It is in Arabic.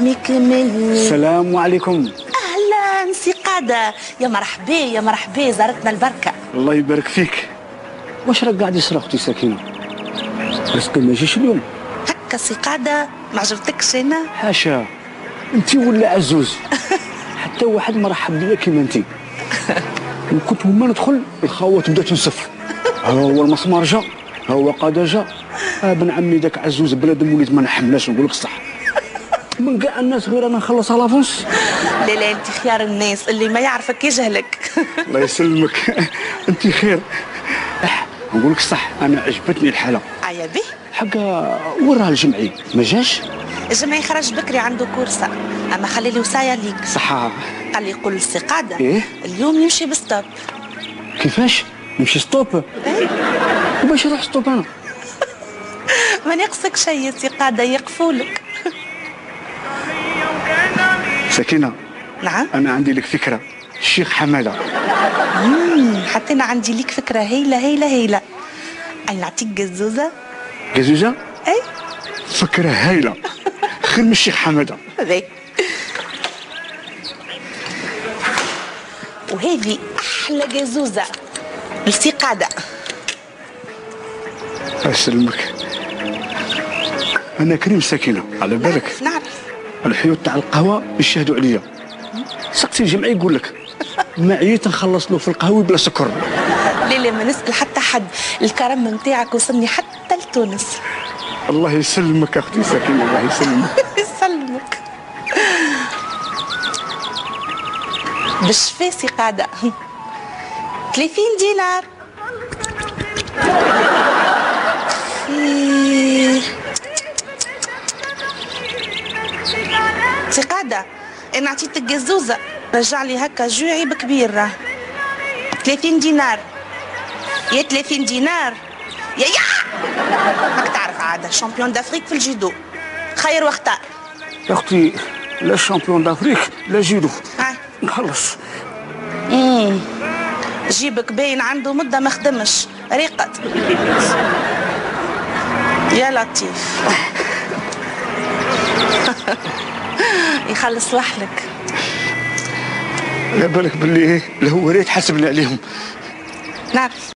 يحميك مني. السلام عليكم. اهلا سي قاده، يا مرحبا يا مرحبا، زارتنا البركه. الله يبارك فيك. واش راك قاعد يصرا اختي سكينه؟ رزقي ما جاش اليوم. هكا سي قاده ما عجبتكش انا؟ حاشا، انت ولا عزوز حتى واحد ما رحب بيا كيما انت. وكنت وما ندخل الخاوه تبدا تنسف. ها هو المسمار جا، ها هو قاده جا. ابن عمي داك عزوز بنادم وليت ما نحملاش، نقول لك الصح. من كاع الناس غير انا نخلص على لافونس. لا لا، انت خيار الناس، اللي ما يعرفك يجهلك. الله يسلمك. انت خير. نقول لك الصح، انا عجبتني الحاله. عيا بيه. حقا وراه الجمعي ما جاش؟ الجمعي خرج بكري عنده كورسه، اما خلي لي وصايه ليك. صحة. قال لي قول للسي قاده إيه؟ اليوم يمشي بستوب. كيفاش؟ نمشي ستوب؟ إيه؟ وباش نروح ستوب انا؟ ما نقصك شيء يا سي قاده، يقفولك. سكينة. نعم. أنا عندي لك فكرة، الشيخ حمادة. حتى أنا عندي ليك فكرة هايلة هايلة هايلة. أي نعطيك جزوزة؟ جزوزة؟ أي فكرة هايلة، خير من الشيخ حمادة. هذي. وهذه أحلى جزوزة لسي قاده. أسلمك. أنا كريم سكينة، على بالك. نعرف. الحيوط تاع القهوة يشهدوا عليا. سقسي الجمعي يقول لك ما عييت نخلص له في القهوة بلا سكر. لا لا، ما نسأل حتى حد، الكرم نتاعك وصلني حتى لتونس. الله يسلمك أختي سكينة، الله يسلمك. يسلمك. بالشفا سي قاده. 30 دينار. سي قاده، انا عطيتك جزوزه، رجع لي هكا جوعي بكبير. راه 30 دينار. يا 30 دينار يا راك تعرف عاده شامبيون دافريك في الجودو، خير واختار. يا أختي لا شامبيون دافريك لا جيدو. نخلص. جيبك باين عنده مده ما خدمش، ريقد. يا لطيف. يخلص وحلك. لا بالك باللي لو وريت حسبنا عليهم. نعرف.